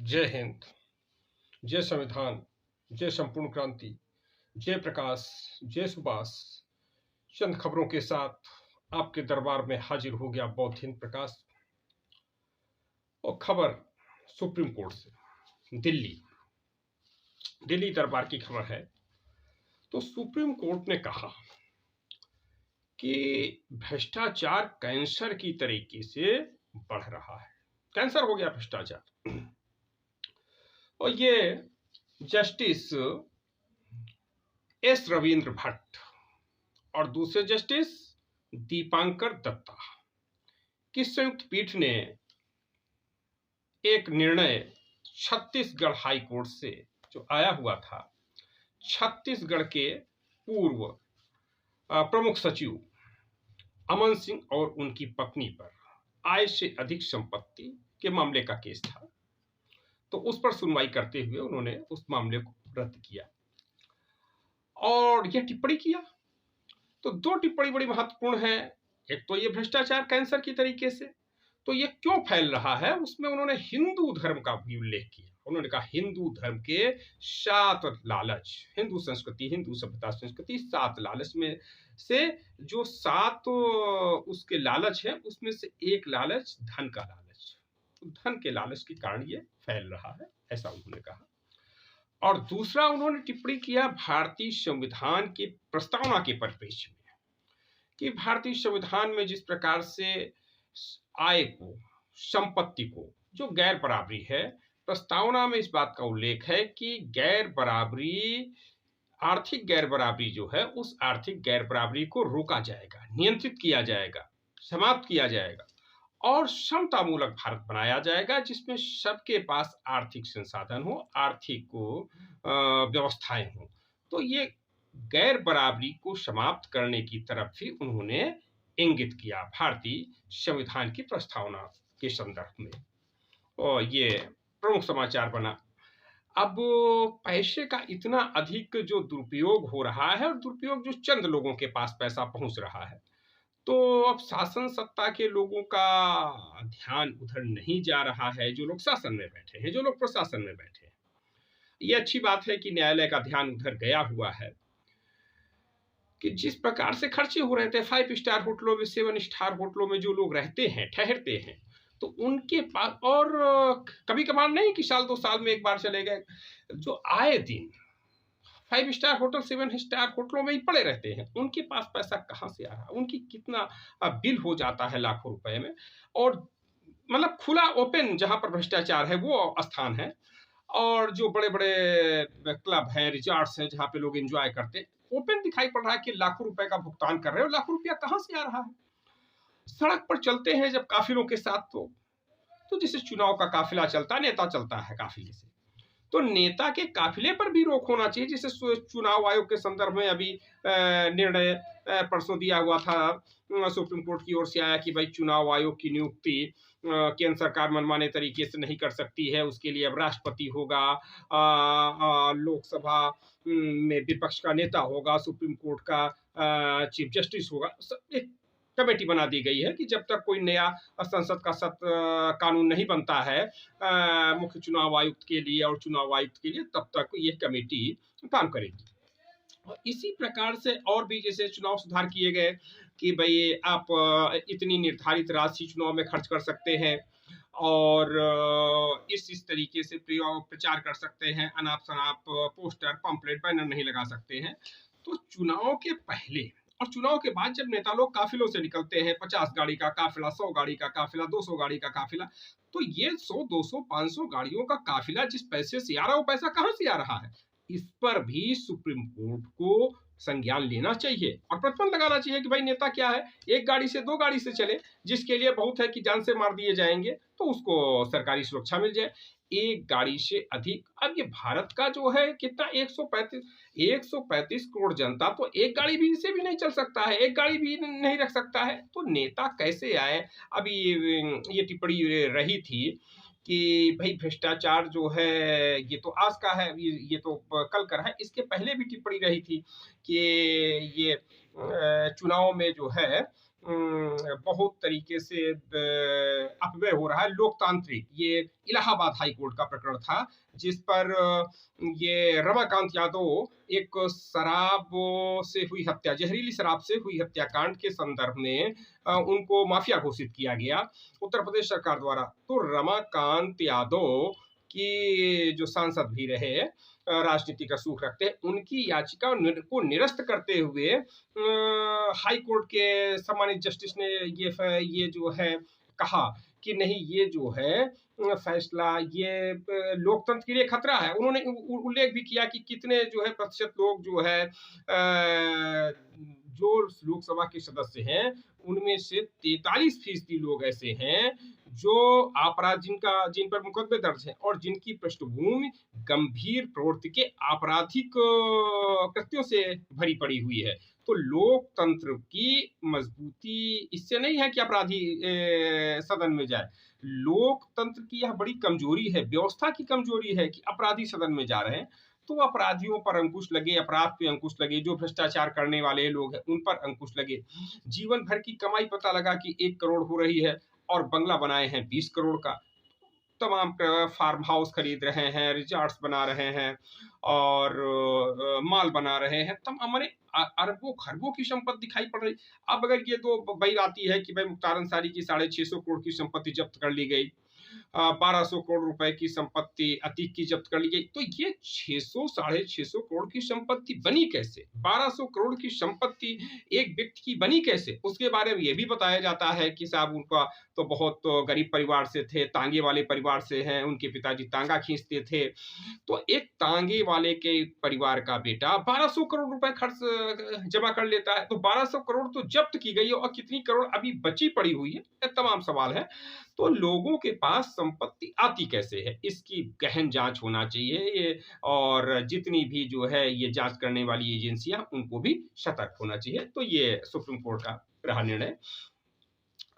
जय हिंद, जय संविधान, जय संपूर्ण क्रांति, जय प्रकाश, जय सुभाष। चंद खबरों के साथ आपके दरबार में हाजिर हो गया बौद्ध हिंद प्रकाश। और खबर सुप्रीम कोर्ट से, दिल्ली दरबार की खबर है। तो सुप्रीम कोर्ट ने कहा कि भ्रष्टाचार कैंसर की तरीके से बढ़ रहा है। कैंसर हो गया भ्रष्टाचार। और ये जस्टिस एस रविंद्र भट्ट और दूसरे जस्टिस दीपांकर दत्ता की संयुक्त पीठ ने एक निर्णय छत्तीसगढ़ हाई कोर्ट से जो आया हुआ था, छत्तीसगढ़ के पूर्व प्रमुख सचिव अमन सिंह और उनकी पत्नी पर आय से अधिक संपत्ति के मामले का केस था। तो उस पर सुनवाई करते हुए उन्होंने उस मामले को रद्द किया और यह टिप्पणी किया। तो दो टिप्पणी बड़ी महत्वपूर्ण है। एक तो ये भ्रष्टाचार कैंसर की तरीके से, तो ये क्यों फैल रहा है, उसमें उन्होंने हिंदू धर्म का भी उल्लेख किया। उन्होंने कहा हिंदू धर्म के 7 लालच, हिंदू संस्कृति, हिंदू सभ्यता संस्कृति 7 लालच में से जो 7 उसके लालच है, उसमें से एक लालच धन का लालच। तो धन के लालच के कारण ये फैल रहा है, ऐसा उन्होंने कहा। और दूसरा उन्होंने टिप्पणी किया भारतीय संविधान की प्रस्तावना के परिप्रेक्ष्य में कि भारतीय संविधान में जिस प्रकार से आय को, संपत्ति को जो गैर बराबरी है, प्रस्तावना में इस बात का उल्लेख है कि गैर बराबरी, आर्थिक गैर बराबरी जो है, उस आर्थिक गैर बराबरी को रोका जाएगा, नियंत्रित किया जाएगा, समाप्त किया जाएगा और समतामूलक भारत बनाया जाएगा जिसमें सबके पास आर्थिक संसाधन हो, आर्थिक व्यवस्थाएं हो। तो ये गैर बराबरी को समाप्त करने की तरफ भी उन्होंने इंगित किया भारतीय संविधान की प्रस्तावना के संदर्भ में। और ये प्रमुख समाचार बना। अब पैसे का इतना अधिक जो दुरुपयोग हो रहा है, और दुरुपयोग जो चंद लोगों के पास पैसा पहुंच रहा है, तो अब शासन सत्ता के लोगों का ध्यान उधर नहीं जा रहा है। जो लोग शासन में बैठे हैं, जो लोग प्रशासन में बैठे हैं, ये अच्छी बात है कि न्यायालय का ध्यान उधर गया हुआ है कि जिस प्रकार से खर्चे हो रहे थे 5 स्टार होटलों में, 7 स्टार होटलों में जो लोग रहते हैं, ठहरते हैं, तो उनके पास, और कभी कभार नहीं कि साल 2 साल में एक बार चले गए, जो आए दिन 5 स्टार होटल, 7 स्टार होटलों में ही पड़े रहते हैं, उनके पास पैसा कहाँ से आ रहा है? उनकी कितना बिल हो जाता है लाखों रुपए में। और मतलब खुला ओपन जहां पर भ्रष्टाचार है वो स्थान है, और जो बड़े बड़े क्लब हैं, रिजॉर्ट्स हैं, जहां पे लोग एंजॉय करते हैं, ओपन दिखाई पड़ रहा है कि लाखों रुपए का भुगतान कर रहे हो। लाखों रुपया कहां से आ रहा है? सड़क पर चलते हैं जब काफिलों के साथ, तो जैसे चुनाव का काफिला चलता है, नेता चलता है काफिले से, तो नेता के काफिले पर भी रोक होना चाहिए। जैसे चुनाव आयोग के संदर्भ में अभी निर्णय परसों दिया हुआ था, सुप्रीम कोर्ट की ओर से आया कि भाई चुनाव आयोग की नियुक्ति केंद्र सरकार मनमाने तरीके से नहीं कर सकती है, उसके लिए अब राष्ट्रपति होगा, लोकसभा में विपक्ष का नेता होगा, सुप्रीम कोर्ट का चीफ जस्टिस होगा। एक कमेटी बना दी गई है कि जब तक कोई नया संसद का कानून नहीं बनता है मुख्य चुनाव आयुक्त के लिए और चुनाव आयुक्त के लिए, तब तक ये कमेटी काम करेगी। और इसी प्रकार से और भी जैसे चुनाव सुधार किए गए कि भाई आप इतनी निर्धारित राशि चुनाव में खर्च कर सकते हैं, और इस तरीके से प्रचार कर सकते हैं, अनाप शनाप पोस्टर, पंपलेट, बैनर नहीं लगा सकते हैं। तो चुनाव के पहले और चुनाव के बाद जब नेता लोग काफिलों से निकलते हैं, 50 गाड़ी का काफिला, 100 गाड़ी का काफिला, 200 गाड़ी का काफिला, तो ये 100, 200, 500 गाड़ियों का काफिला जिस पैसे से आ रहा है, वो पैसा कहां से आ रहा है? इस पर भी सुप्रीम कोर्ट को संज्ञान लेना चाहिए और प्रतिबंध लगाना चाहिए कि भाई नेता क्या है, एक गाड़ी से 2 गाड़ी से चले, जिसके लिए बहुत है कि जान से मार दिए जाएंगे, तो उसको सरकारी सुरक्षा मिल जाए। एक गाड़ी से अधिक, अब ये भारत का जो है कितना 135 करोड़ जनता, तो एक गाड़ी भी से भी नहीं चल सकता है, एक गाड़ी भी नहीं रख सकता है, तो नेता कैसे आए? अभी ये टिप्पणी रही थी कि भाई भ्रष्टाचार जो है ये तो आज का है, ये तो कल का है। इसके पहले भी टिप्पणी रही थी कि ये चुनाव में जो है बहुत तरीके से अपव्यय हो रहा है लोकतांत्रिक। ये इलाहाबाद हाई कोर्ट का प्रकरण था जिस पर ये रमाकांत यादव एक शराब से हुई हत्या, जहरीली शराब से हुई हत्याकांड के संदर्भ में उनको माफिया घोषित किया गया उत्तर प्रदेश सरकार द्वारा। तो रमाकांत यादव की जो सांसद भी रहे, राजनीति का सूख रखते हैं, उनकी याचिका को निरस्त करते हुए हाई कोर्ट के सम्मानित जस्टिस ने ये जो है कहा कि नहीं, ये जो है फैसला ये लोकतंत्र के लिए खतरा है। उन्होंने उल्लेख भी किया कि कितने जो है प्रतिशत लोग जो है जो लोकसभा के सदस्य हैं उनमें से 43% लोग ऐसे हैं जो अपराध जिन पर मुकदमे दर्ज है और जिनकी पृष्ठभूमि गंभीर प्रवृत्ति के आपराधिक कृत्यों से भरी पड़ी हुई है। तो लोकतंत्र की मजबूती इससे नहीं है कि अपराधी सदन में जाए। लोकतंत्र की यह बड़ी कमजोरी है, व्यवस्था की कमजोरी है कि अपराधी सदन में जा रहे हैं। तो अपराधियों पर अंकुश लगे, अपराध पे अंकुश लगे, जो भ्रष्टाचार करने वाले लोग हैं उन पर अंकुश लगे। जीवन भर की कमाई पता लगा कि 1 करोड़ हो रही है और बंगला बनाए हैं 20 करोड़ का। तमाम फार्म हाउस खरीद रहे हैं, रिजॉर्ट्स बना रहे हैं और माल बना रहे हैं। तमाम हमारे अरबों खरबों की संपत्ति दिखाई पड़ रही। अब अगर ये तो बही आती है कि भाई मुख्तार अंसारी की 650 करोड़ की संपत्ति जब्त कर ली गई, 1200 करोड़ रुपए की संपत्ति अतीक की जब्त कर ली गई, तो ये 600 650 करोड़ की संपत्ति बनी कैसे? 1200 करोड़ की संपत्ति एक व्यक्ति की बनी कैसे? उसके बारे में ये भी बताया जाता है कि साहब उनका तो बहुत गरीब परिवार से थे, तांगे वाले परिवार से हैं, उनके पिताजी तांगा खींचते थे। तो एक तांगे वाले के परिवार का बेटा 1200 करोड़ रुपए खर्च जमा कर लेता है, तो 1200 करोड़ तो जब्त की गई है और कितनी करोड़ अभी बची पड़ी हुई है, ये तमाम सवाल है। तो लोगों के पास संपत्ति आती कैसे है, इसकी गहन जांच होना चाहिए ये, और जितनी भी जो है ये जांच करने वाली एजेंसियां उनको भी सतर्क होना चाहिए। तो ये सुप्रीम कोर्ट का रहा निर्णय।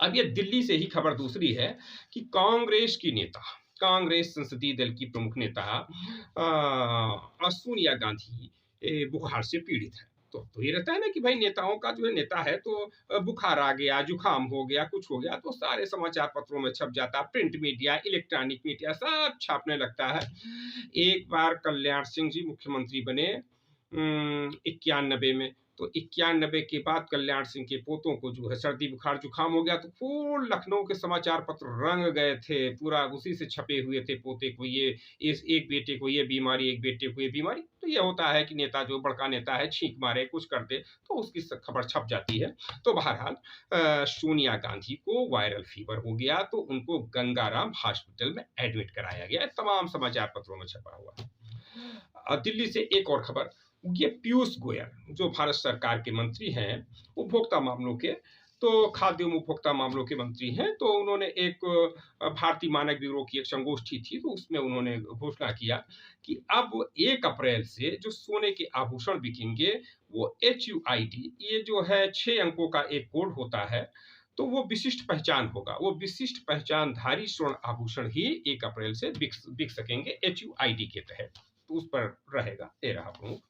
अब ये दिल्ली से ही खबर दूसरी है कि कांग्रेस की नेता, कांग्रेस संसदीय दल की प्रमुख नेता सोनिया गांधी बुखार से पीड़ित है। तो ये रहता है ना कि भाई नेताओं का जो है, नेता है तो बुखार आ गया, जुकाम हो गया, कुछ हो गया तो सारे समाचार पत्रों में छप जाता है, प्रिंट मीडिया, इलेक्ट्रॉनिक मीडिया सब छापने लगता है। एक बार कल्याण सिंह जी मुख्यमंत्री बने 91 में, तो 91 के बाद कल्याण सिंह के पोतों को जो है सर्दी बुखार जुकाम हो गया, तो पूर्ण लखनऊ के समाचार पत्र रंग गए थे, पूरा उसी से छपे हुए थे, पोते को ये, इस एक बेटे को ये बीमारी, एक बेटे को ये बीमारी। तो ये होता है कि नेता जो बड़का नेता है छींक मारे, कुछ कर दे तो उसकी खबर छप जाती है। तो बहरहाल सोनिया गांधी को वायरल फीवर हो गया, तो उनको गंगाराम हॉस्पिटल में एडमिट कराया गया, तमाम समाचार पत्रों में छपा हुआ है। दिल्ली से एक और खबर, ये पीयूष गोयल जो भारत सरकार के मंत्री हैं उपभोक्ता मामलों के, तो खाद्य एवं उपभोक्ता मामलों के मंत्री हैं, तो उन्होंने एक भारतीय मानक ब्यूरो की एक संगोष्ठी थी, तो उसमें उन्होंने घोषणा किया कि अब 1 अप्रैल से जो सोने के आभूषण बिकेंगे वो HUID, ये जो है 6 अंकों का एक कोड होता है, तो वो विशिष्ट पहचान होगा, वो विशिष्ट पहचानधारी स्वर्ण आभूषण ही 1 अप्रैल से बिक सकेंगे HUID के तहत, तो उस पर रहेगा। ये रहा प्रमुख।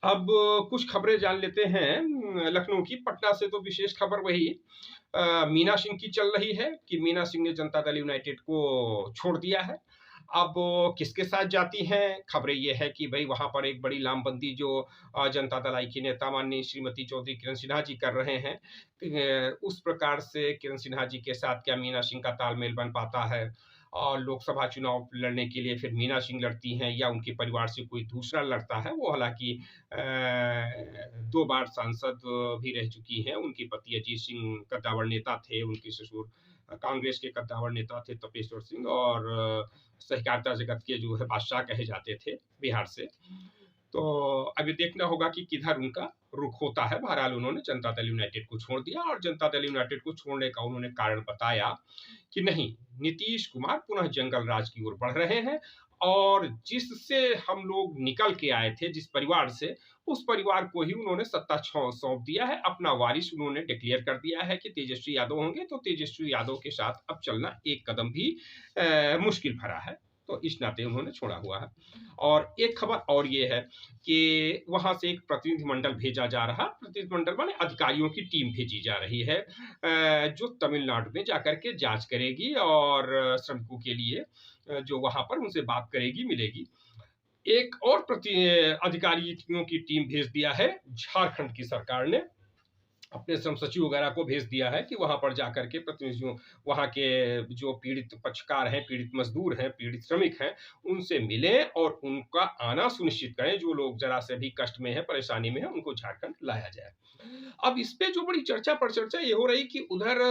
अब कुछ खबरें जान लेते हैं लखनऊ की। पटना से तो विशेष खबर वही मीना सिंह की चल रही है कि मीना सिंह ने जनता दल यूनाइटेड को छोड़ दिया है। अब किसके साथ जाती हैं, खबरें ये है कि भाई वहां पर एक बड़ी लामबंदी जो जनता दल आई की नेता माननीय श्रीमती चौधरी किरण सिन्हा जी कर रहे हैं, उस प्रकार से किरण सिन्हा जी के साथ क्या मीना सिंह का तालमेल बन पाता है, और लोकसभा चुनाव लड़ने के लिए फिर मीना सिंह लड़ती हैं या उनके परिवार से कोई दूसरा लड़ता है। वो हालांकि 2 बार सांसद भी रह चुकी हैं। उनके पति अजीत सिंह कद्दावर नेता थे, उनके ससुर कांग्रेस के कद्दावर नेता थे तपेश्वर सिंह, और सहकारिता जगत के जो है बादशाह कहे जाते थे बिहार से। तो अभी देखना होगा कि किधर उनका रुख होता है। बहरहाल उन्होंने जनता दल यूनाइटेड को छोड़ दिया, और जनता दल यूनाइटेड को छोड़ने का उन्होंने कारण बताया कि नहीं, नीतीश कुमार पुनः जंगल राज की ओर बढ़ रहे हैं, और जिससे हम लोग निकल के आए थे, जिस परिवार से, उस परिवार को ही उन्होंने सत्ता सौंप दिया है। अपना वारिस उन्होंने डिक्लेयर कर दिया है कि तेजस्वी यादव होंगे, तो तेजस्वी यादव के साथ अब चलना एक कदम भी मुश्किल भरा है। तो इस नाते उन्होंने छोड़ा हुआ है। और एक खबर और ये है कि वहां से एक प्रतिनिधिमंडल भेजा जा रहा, प्रतिनिधिमंडल माने अधिकारियों की टीम भेजी जा रही है, जो तमिलनाडु में जाकर के जांच करेगी और श्रमिकों के लिए जो वहां पर उनसे बात करेगी, मिलेगी। एक और अधिकारियों की टीम भेज दिया है झारखंड की सरकार ने, अपने श्रम सचिव वगैरह को भेज दिया है कि वहां पर जाकर के प्रतिनिधियों, वहां के जो पीड़ित पक्षकार हैं, पीड़ित मजदूर हैं, पीड़ित श्रमिक हैं, उनसे मिलें और उनका आना सुनिश्चित करें। जो लोग जरा से भी कष्ट में है, परेशानी में है, उनको झारखंड लाया जाए। अब इस पे जो बड़ी चर्चा पर चर्चा ये हो रही कि उधर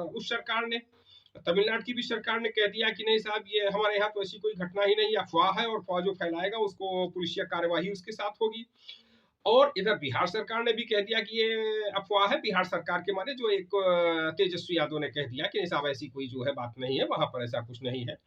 उस सरकार ने, तमिलनाडु की भी सरकार ने कह दिया कि नहीं साहब, ये हमारे यहाँ तो ऐसी कोई घटना ही नहीं, अफवाह है, और अफवाह जो फैलाएगा उसको पुलिसिया कार्यवाही उसके साथ होगी। और इधर बिहार सरकार ने भी कह दिया कि ये अफवाह है। बिहार सरकार के माने जो एक तेजस्वी यादव ने कह दिया कि नहीं साहब, ऐसी कोई जो है बात नहीं है, वहां पर ऐसा कुछ नहीं है।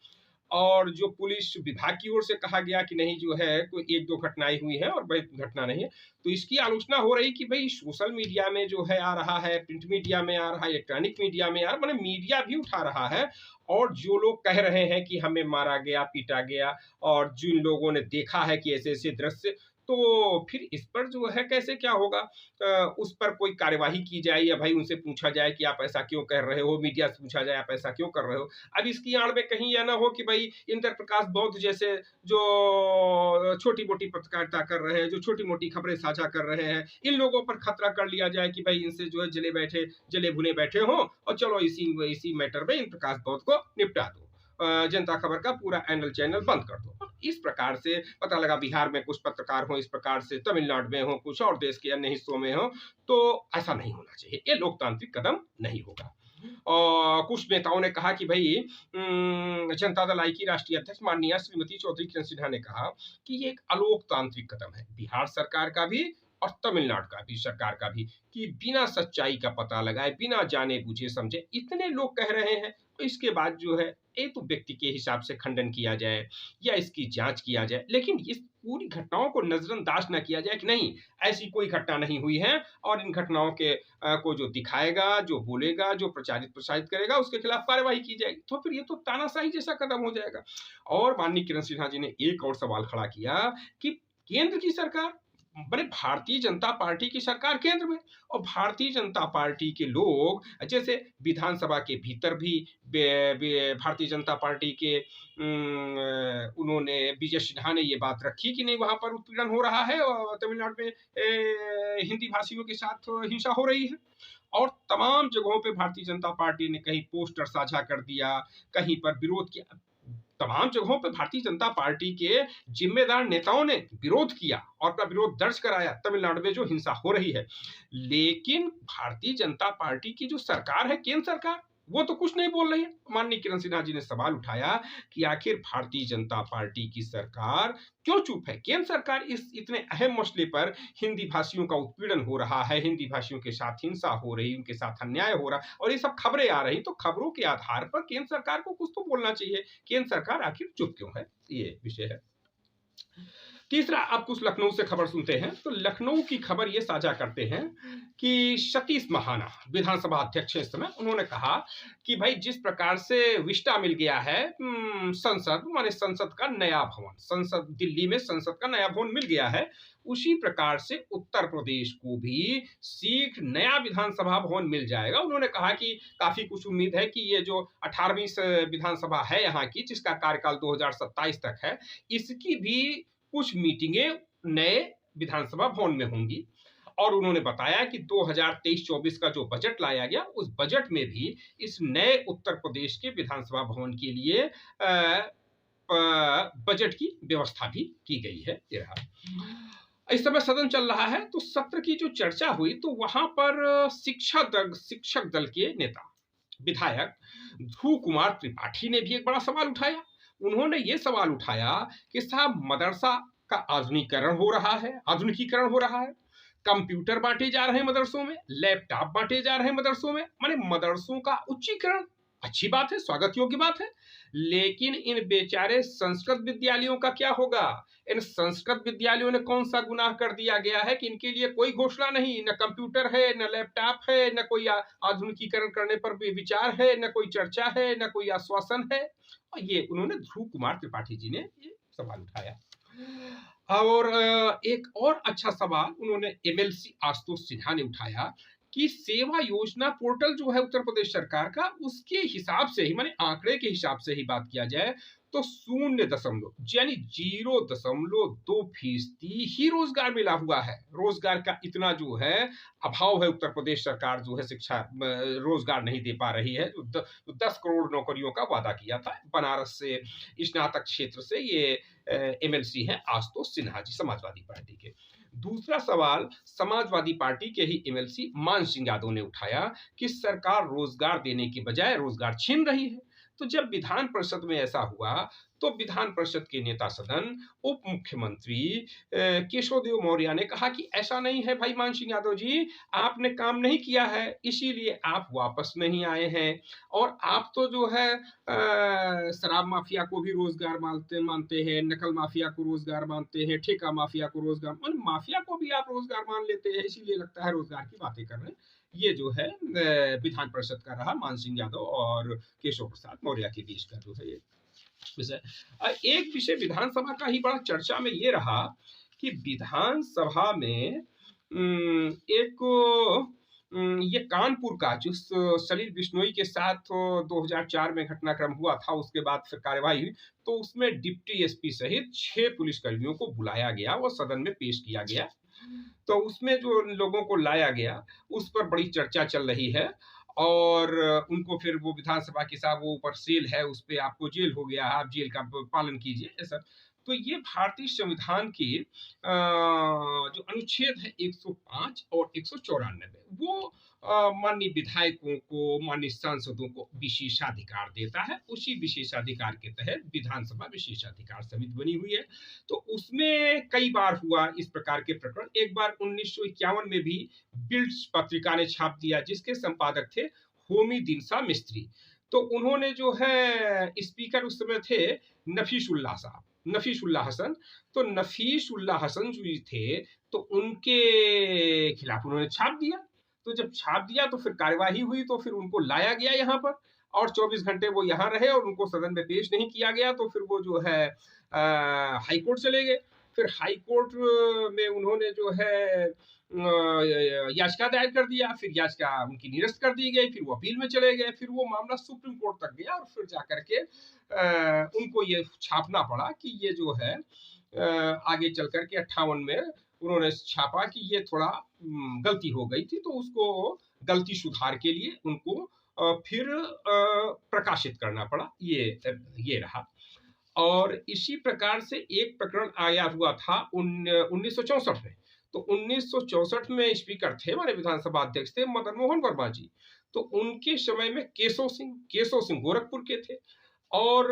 और जो पुलिस विभाग की ओर से कहा गया कि नहीं, जो है कोई एक दो घटनाएं हुई हैं और बड़ी घटना नहीं है। तो इसकी आलोचना हो रही कि भाई सोशल मीडिया में जो है आ रहा है, प्रिंट मीडिया में आ रहा है, इलेक्ट्रॉनिक मीडिया में आ रहा, मैंने मीडिया भी उठा रहा है, और जो लोग कह रहे हैं कि हमें मारा गया, पीटा गया, और जिन लोगों ने देखा है कि ऐसे ऐसे दृश्य, तो फिर इस पर जो है कैसे क्या होगा, उस पर कोई कार्यवाही की जाए, या भाई उनसे पूछा जाए कि आप ऐसा क्यों कर रहे हो, मीडिया से पूछा जाए आप ऐसा क्यों कर रहे हो। अब इसकी आड़ में कहीं यह ना हो कि भाई इंद्र प्रकाश बौद्ध जैसे जो छोटी मोटी पत्रकारिता कर रहे हैं, जो छोटी मोटी खबरें साझा कर रहे हैं, इन लोगों पर खतरा कर लिया जाए कि भाई इनसे जो है जले भुने बैठे हो, और चलो इसी मैटर में इंद्र प्रकाश बौद्ध को निपटा दो, जनता खबर का पूरा एंगल चैनल बंद कर दो। इस प्रकार से पता लगा बिहार में कुछ पत्रकार हो, इस प्रकार से तमिलनाडु में हो, कुछ और देश के अन्य हिस्सों में हो, तो ऐसा नहीं होना चाहिए, ये लोकतांत्रिक कदम नहीं होगा। और कुछ नेताओं ने कहा कि भाई जनता दल आई की राष्ट्रीय अध्यक्ष माननीय श्रीमती चौधरी किरण सिन्हा ने कहा कि ये एक अलोकतांत्रिक कदम है, बिहार सरकार का भी और तमिलनाडु का भी सरकार का भी, कि बिना सच्चाई का पता लगाए, बिना जाने बुझे समझे इतने लोग कह रहे हैं, तो इसके बाद जो है एक तो व्यक्ति के हिसाब से खंडन किया जाए या इसकी जांच किया जाए, लेकिन इस पूरी घटनाओं को नजरअंदाज न किया जाए कि नहीं ऐसी कोई घटना नहीं हुई है, और इन घटनाओं के को जो दिखाएगा, जो बोलेगा, जो प्रचारित करेगा, उसके खिलाफ कार्यवाही की जाएगी। तो फिर ये तो तानाशाही जैसा कदम हो जाएगा। और माननीय किरण सिन्हा जी ने एक और सवाल खड़ा किया कि केंद्र की सरकार, बड़े भारतीय जनता पार्टी की सरकार केंद्र में, और भारतीय जनता पार्टी के लोग जैसे विधानसभा के भीतर भी भारतीय जनता पार्टी के उन्होंने, विजय सिन्हा ने ये बात रखी कि नहीं वहां पर उत्पीड़न हो रहा है और तमिलनाडु में हिंदी भाषियों के साथ हिंसा हो रही है, और तमाम जगहों पे भारतीय जनता पार्टी ने कहीं पोस्टर साझा कर दिया, कहीं पर विरोध किया, तमाम जगहों पे भारतीय जनता पार्टी के जिम्मेदार नेताओं ने विरोध किया और अपना विरोध दर्ज कराया तमिलनाडु में जो हिंसा हो रही है। लेकिन भारतीय जनता पार्टी की जो सरकार है, केंद्र सरकार, वो तो कुछ नहीं बोल रही है। माननीय किरण सिन्हा जी ने सवाल उठाया कि आखिर भारतीय जनता पार्टी की सरकार क्यों चुप है, केंद्र सरकार इस इतने अहम मसले पर, हिंदी भाषियों का उत्पीड़न हो रहा है, हिंदी भाषियों के साथ हिंसा हो रही, उनके साथ अन्याय हो रहा, और ये सब खबरें आ रही, तो खबरों के आधार पर केंद्र सरकार को कुछ तो बोलना चाहिए, केंद्र सरकार आखिर चुप क्यों है, ये विषय है। तीसरा, आप कुछ लखनऊ से खबर सुनते हैं, तो लखनऊ की खबर ये साझा करते हैं कि सतीश महाना विधानसभा अध्यक्ष इस समय, उन्होंने कहा कि भाई जिस प्रकार से विस्टा मिल गया है संसद माने संसद का नया भवन, संसद दिल्ली में संसद का नया भवन मिल गया है, उसी प्रकार से उत्तर प्रदेश को भी शीघ्र नया विधानसभा भवन मिल जाएगा। उन्होंने कहा कि काफी कुछ उम्मीद है कि ये जो 18वीं विधानसभा है यहाँ की, जिसका कार्यकाल 2027 तक है, इसकी भी कुछ मीटिंगें नए विधानसभा भवन में होंगी। और उन्होंने बताया कि 2023-24 का जो बजट लाया गया, उस बजट में भी इस नए उत्तर प्रदेश के विधानसभा भवन के लिए बजट की व्यवस्था भी की गई है। इस समय सदन चल रहा है, तो सत्र की जो चर्चा हुई, तो वहां पर शिक्षक दल के नेता विधायक ध्रुव कुमार त्रिपाठी ने भी एक बड़ा सवाल उठाया। उन्होंने ये सवाल उठाया कि साहब मदरसा का आधुनिकीकरण हो रहा है, कंप्यूटर बांटे जा रहे हैं मदरसों में, लैपटॉप बांटे जा रहे हैं मदरसों में, माने मदरसों का उच्चीकरण अच्छी बात है, स्वागत योग्य बात है। लेकिन इन बेचारे संस्कृत विद्यालयों का क्या होगा? इन संस्कृत विद्यालयों ने कौन सा गुनाह कर दिया गया है कि इनके लिए कोई घोषणा नहीं, न कंप्यूटर है, न लैपटॉप है, न कोई आधुनिकीकरण करने पर भी विचार है, न कोई चर्चा है, न कोई आश्वासन है। और ये उन्होंने ध्रुव कुमार त्रिपाठी जी ने ये सवाल उठाया। और एक और अच्छा सवाल उन्होंने एमएलसी आशुतोष सिन्हा ने उठाया कि सेवा योजना पोर्टल जो है उत्तर प्रदेश सरकार का, उसके हिसाब से ही, माने आंकड़े के हिसाब से ही बात किया जाए तो 0 यानी 0.2% ही रोजगार मिला हुआ है। रोजगार का इतना जो है अभाव है, उत्तर प्रदेश सरकार जो है शिक्षा रोजगार नहीं दे पा रही है। 10 करोड़ नौकरियों का वादा किया था। बनारस से स्नातक क्षेत्र से ये एमएलसी हैं आशुतोष सिन्हा जी, समाजवादी पार्टी के। दूसरा सवाल समाजवादी पार्टी के ही एमएलसी मान सिंह यादव ने उठाया कि सरकार रोजगार देने की बजाय रोजगार छीन रही है। तो जब विधान परिषद में ऐसा हुआ तो विधान परिषद के नेता सदन उप मुख्यमंत्री केशव देव मौर्य ने कहा कि ऐसा नहीं है भाई मान सिंह यादव जी, आपने काम नहीं किया है इसीलिए आप वापस नहीं आए हैं। और आप तो जो है शराब माफिया को भी रोजगार मानते हैं, नकल माफिया को रोजगार मानते हैं, ठेका माफिया को रोजगार, माफिया को भी आप रोजगार मान लेते हैं, इसीलिए लगता है रोजगार की बातें कर रहे हैं। ये जो है विधान परिषद का रहा मान सिंह यादव और केशव प्रसाद मौर्य के बीच का जो है ये विषय। एक विषय विधानसभा का ही बड़ा चर्चा में ये रहा कि विधानसभा में एक ये कानपुर का जो सलील बिश्नोई के साथ 2004 में घटनाक्रम हुआ था, उसके बाद फिर कार्यवाही हुई, तो उसमें डिप्टी एसपी सहित 6 पुलिसकर्मियों को बुलाया गया और सदन में पेश किया गया। तो उसमें जो लोगों को लाया गया उस पर बड़ी चर्चा चल रही है और उनको फिर वो विधानसभा के साथ वो ऊपर सेल है, उस पर आपको जेल हो गया, आप जेल का पालन कीजिए ऐसा। तो ये भारतीय संविधान की जो अनुच्छेद है 105 और 194 वो माननीय विधायकों को, माननीय सांसदों को विशेषाधिकार देता है। उसी विशेषाधिकार के तहत विधानसभा विशेषाधिकार समिति बनी हुई है। तो उसमें कई बार हुआ इस प्रकार के प्रकरण। एक बार 1951 में भी बिल्ड्स पत्रिका ने छाप दिया, जिसके संपादक थे होमी दिनसा मिस्त्री। तो उन्होंने जो है स्पीकर उस समय थे नफीसुल्लाह साहब, नफीसुल्लाह हसन। तो नफीसुल्लाह हसन जो थे तो उनके खिलाफ उन्होंने छाप दिया। तो जब छाप दिया तो फिर कार्यवाही हुई, तो फिर उनको लाया गया यहाँ पर और 24 घंटे वो यहाँ रहे और उनको सदन में पेश नहीं किया गया। तो फिर वो जो है हाई कोर्ट चले गए। फिर हाई कोर्ट में उन्होंने जो है याचिका दायर कर दिया, फिर याचिका उनकी निरस्त कर दी गई, फिर वो अपील में चले गए, फिर वो मामला सुप्रीम कोर्ट तक गया और फिर जाकर के उनको ये छापना पड़ा कि ये जो है आगे चल कर के 58 में उन्होंने छापा कि ये थोड़ा गलती हो गई थी, तो उसको गलती सुधार के लिए उनको फिर प्रकाशित करना पड़ा। ये रहा। और इसी प्रकार से एक प्रकरण आया हुआ था 1964 में। तो 1964 में स्पीकर थे, हमारे विधानसभा अध्यक्ष थे मदन मोहन वर्मा जी। तो उनके समय में केशव सिंह गोरखपुर के थे और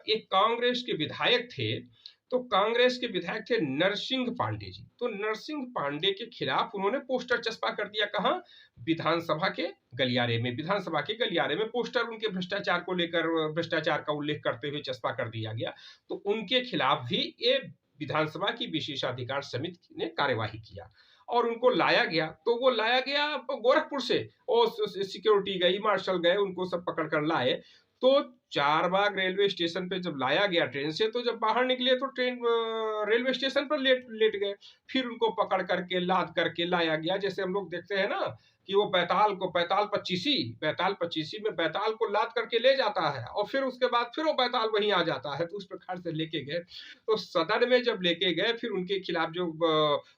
एक कांग्रेस के विधायक थे। तो कांग्रेस के विधायक थे नरसिंह पांडे जी। तो नरसिंह पांडे के खिलाफ उन्होंने पोस्टर चस्पा कर दिया। कहां? विधानसभा के गलियारे में। विधानसभा के गलियारे में पोस्टर उनके भ्रष्टाचार को लेकर, भ्रष्टाचार का उल्लेख करते हुए चस्पा कर दिया गया। तो उनके खिलाफ भी ये विधानसभा की विशेषाधिकार समिति ने कार्यवाही किया और उनको लाया गया। तो वो लाया गया गोरखपुर से और सिक्योरिटी गई, मार्शल गए, उनको सब पकड़ कर लाए। तो चारबाग रेलवे स्टेशन पे जब लाया गया ट्रेन से, तो जब बाहर निकले तो ट्रेन रेलवे स्टेशन पर लेट गए। फिर उनको पकड़ करके लाद करके लाया गया। जैसे हम लोग देखते हैं ना कि वो बैताल 25 में बैताल को लाद करके ले जाता है और फिर उसके बाद फिर वो बैताल वहीं आ जाता है। तो उस प्रकार से लेके गए। तो सदन में जब लेके गए, फिर उनके खिलाफ जो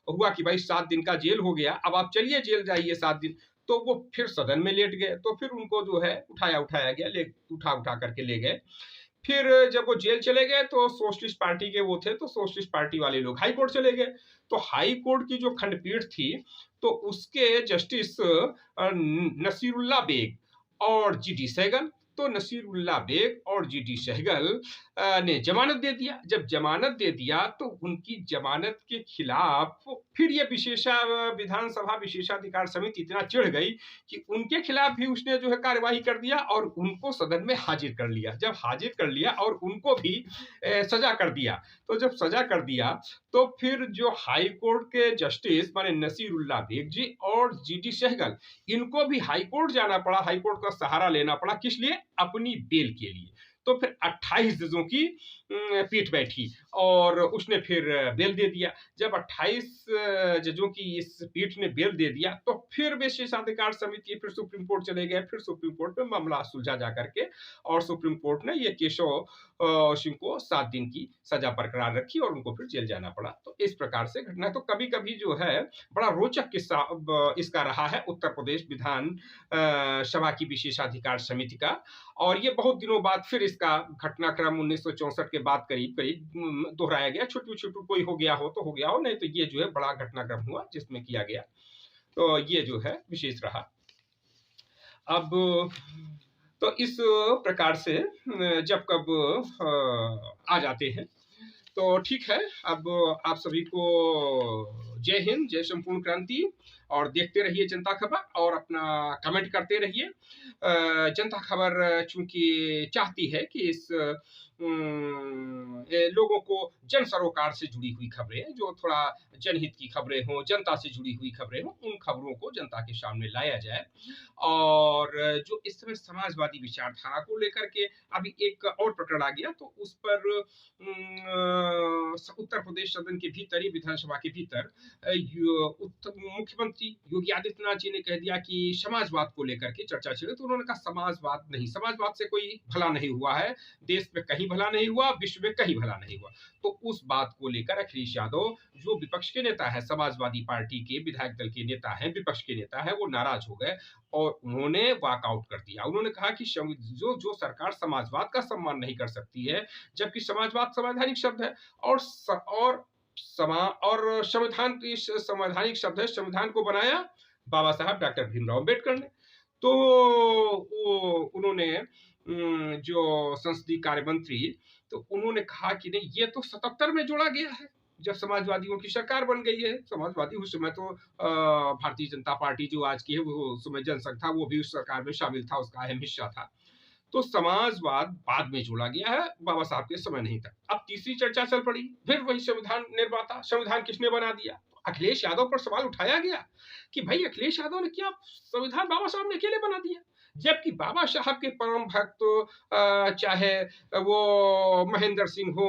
हुआ कि भाई 7 दिन का जेल हो गया, अब आप चलिए जेल जाइए 7 दिन। तो वो फिर सदन में लेट गए। तो फिर उनको जो है उठाया गया, उठा करके ले गए। फिर जब वो जेल चले गए तो सोशलिस्ट पार्टी के वो थे, तो सोशलिस्ट पार्टी वाले लोग हाई कोर्ट चले गए। तो हाई कोर्ट की जो खंडपीठ थी, तो उसके जस्टिस नसीरुल्लाह बेग और जीडी सेगन तो नसीरुल्लाह बेग और जीडी सहगल ने जमानत दे दिया। जब जमानत दे दिया तो उनकी जमानत के खिलाफ फिर ये विधानसभा विशेषाधिकार समिति इतना चिढ़ गई कि उनके खिलाफ भी उसने जो है कार्यवाही कर दिया और उनको सदन में हाजिर कर लिया। जब हाजिर कर लिया और उनको भी सजा कर दिया, तो जब सजा कर दिया तो फिर जो हाई कोर्ट के जस्टिस माने नसीरुल्लाह बेग जी और जीडी सहगल, इनको भी हाई कोर्ट जाना पड़ा, हाई कोर्ट का सहारा लेना पड़ा। किस लिए? अपनी बेल के लिए। तो फिर 28 जजों की पीठ बैठी और उसने फिर बेल दे दिया। जब 28 जजों की इस पीठ ने बेल दे दिया तो फिर विशेषाधिकार समिति फिर सुप्रीम कोर्ट चले गए। फिर सुप्रीम कोर्ट में मामला सुलझा जा करके और सुप्रीम कोर्ट ने ये केशव सिंह को 7 दिन की सजा बरकरार रखी और उनको फिर जेल जाना पड़ा। तो इस प्रकार से घटना तो कभी कभी जो है बड़ा रोचक किस्सा इसका रहा है उत्तर प्रदेश विधान सभा की विशेषाधिकार समिति का। और ये बहुत दिनों बाद फिर इसका घटनाक्रम 1964 के बाद करीब करीब दोहराया गया। छुट्टू छुट्टू कोई हो गया हो तो हो गया हो, नहीं तो ये जो है बड़ा घटनाक्रम हुआ जिसमें किया गया। तो ये जो है विशेष रहा। अब तो इस प्रकार से जब कब आ जाते हैं तो ठीक है। अब आप सभी को जय हिंद, जय संपूर्ण क्रांति। और देखते रहिए जनता खबर और अपना कमेंट करते रहिए। जनता खबर चूंकि चाहती है कि इस लोगों को जन सरोकार से जुड़ी हुई खबरें, जो थोड़ा जनहित की खबरें हों, जनता से जुड़ी हुई खबरें हों, उन खबरों को जनता के सामने लाया जाए। और जो इस समय समाजवादी विचारधारा को लेकर के अभी एक और प्रकरण आ गया, तो उस पर उत्तर प्रदेश सदन के भीतर ही, विधानसभा के भीतर मुख्यमंत्री योगी आदित्यनाथ जी ने कह दिया कि समाजवाद को लेकर के चर्चा चले। तो उन्होंने कहा समाजवाद नहीं, समाजवाद से कोई भला नहीं हुआ है, देश में कहीं भला नहीं हुआ, विश्व में कहीं भला नहीं हुआ। तो उस बात को लेकर अखिलेश यादव जो विपक्ष के नेता है, समाजवादी पार्टी के विधायक दल के नेता है, विपक्ष के नेता है, वो नाराज हो गए और उन्होंने वॉकआउट कर दिया। उन्होंने कहा कि जो सरकार समाजवाद का सम्मान नहीं कर सकती है, जबकि समाजवाद संवैधानिक शब्द है और संविधान संवैधानिक शब्द है, संविधान को बनाया बाबा साहब डॉक्टर भीमराव अम्बेडकर ने। तो उन्होंने जो संसदीय कार्य मंत्री, तो उन्होंने कहा कि नहीं, ये तो 77 में जोड़ा गया है जब समाजवादियों की सरकार बन गई है। समाजवादी उस समय तो भारतीय जनता पार्टी जो आज की है, वो उस समय जनसंघ था, वो भी उस सरकार में शामिल था, उसका अहम हिस्सा था। तो समाजवाद बाद में जोड़ा गया है, बाबा साहब के समय नहीं था। अब तीसरी चर्चा चल पड़ी, फिर वही संविधान निर्माता, संविधान किसने बना दिया? अखिलेश यादव पर सवाल उठाया गया कि भाई अखिलेश यादव ने क्या संविधान बाबा साहब ने अकेले बना दिया? जबकि बाबा साहब के परम भक्त चाहे वो महेंद्र सिंह हो,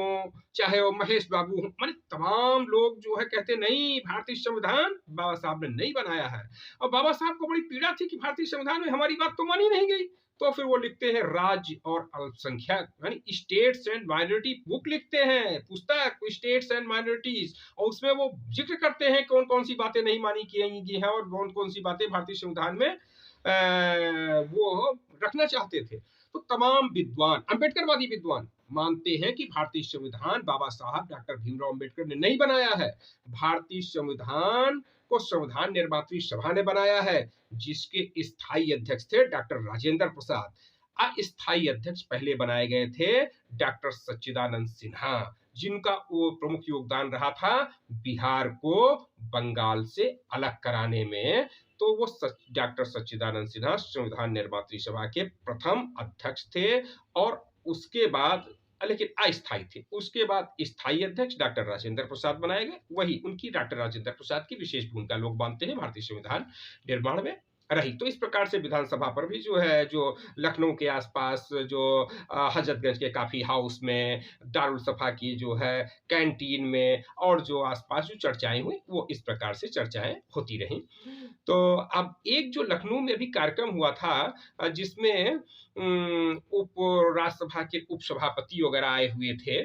चाहे वो महेश बाबू हो, माने तमाम लोग जो है कहते नहीं, भारतीय संविधान बाबा साहब ने नहीं बनाया है। और बाबा साहब को बड़ी पीड़ा थी कि भारतीय संविधान में हमारी बात तो मानी नहीं गई। तो फिर वो लिखते हैं राज्य और अल्पसंख्यक, यानी स्टेट्स एंड माइनॉरिटी बुक लिखते हैं, पुस्तक स्टेट्स एंड माइनॉरिटीज, और उसमें वो जिक्र करते हैं कौन कौन सी बातें नहीं मानी गई हैं और कौन कौन सी बातें भारतीय संविधान में वो रखना चाहते थे। तो तमाम विद्वान, अम्बेडकरवादी विद्वान मानते हैं कि भारतीय संविधान बाबा साहब डॉक्टर भीमराव अम्बेडकर ने नहीं बनाया है। भारतीय संविधान को संविधान निर्मात्री सभा ने बनाया है, जिसके स्थायी अध्यक्ष थे डॉक्टर राजेंद्र प्रसाद। अस्थायी अध्यक्ष पहले बनाए गए थे डॉक्टर सच्चिदानंद सिन्हा, जिनका वो प्रमुख योगदान रहा था बिहार को बंगाल से अलग कराने में। तो वो डॉक्टर सच्चिदानंद सिन्हा संविधान निर्मात्री सभा के प्रथम अध्यक्ष थे और उसके बाद, लेकिन अस्थायी थे, उसके बाद स्थायी अध्यक्ष डॉक्टर राजेंद्र प्रसाद बनाए गए। वही उनकी, डॉक्टर राजेंद्र प्रसाद की विशेष भूमिका लोग मानते हैं भारतीय संविधान निर्माण में रही। तो इस प्रकार से विधानसभा पर भी जो है, जो लखनऊ के आसपास जो हजरतगंज के काफी हाउस में, दारुल सफा की जो है कैंटीन में, और जो आसपास जो चर्चाएं हुई, वो इस प्रकार से चर्चाएं होती रहीं। तो अब एक जो लखनऊ में भी कार्यक्रम हुआ था जिसमें उप राज्यसभा के उपसभापति वगैरह आए हुए थे,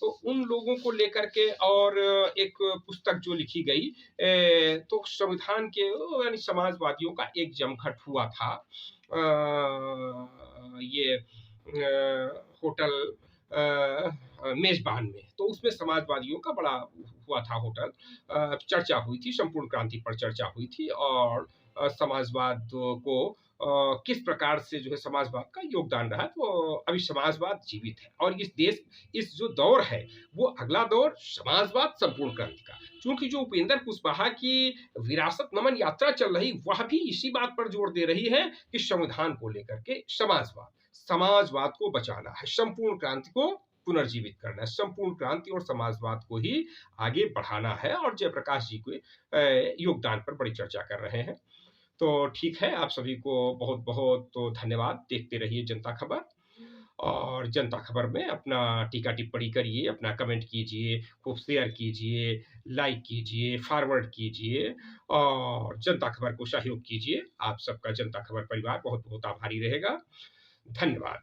तो उन लोगों को लेकर के और एक पुस्तक जो लिखी गई, तो संविधान के यानी समाजवादियों का एक जमघट हुआ था ये होटल मेजबान में। तो उसमें समाजवादियों का बड़ा हुआ था होटल, चर्चा हुई थी, संपूर्ण क्रांति पर चर्चा हुई थी और समाजवाद को किस प्रकार से जो है समाजवाद का योगदान रहा, तो अभी समाजवाद जीवित है और इस जो दौर है वो अगला दौर समाजवाद संपूर्ण क्रांति का। क्योंकि जो उपेंद्र कुशवाहा की विरासत नमन यात्रा चल रही वह भी इसी बात पर जोर दे रही है कि संविधान को लेकर के समाजवाद को बचाना है, संपूर्ण क्रांति को पुनर्जीवित करना है, संपूर्ण क्रांति और समाजवाद को ही आगे बढ़ाना है और जयप्रकाश जी के योगदान पर बड़ी चर्चा कर रहे हैं। तो ठीक है, आप सभी को बहुत बहुत तो धन्यवाद। देखते रहिए जनता खबर और जनता खबर में अपना टीका टिप्पणी करिए, अपना कमेंट कीजिए, खूब शेयर कीजिए, लाइक कीजिए, फॉरवर्ड कीजिए और जनता खबर को सहयोग कीजिए। आप सबका जनता खबर परिवार बहुत बहुत आभारी रहेगा। धन्यवाद।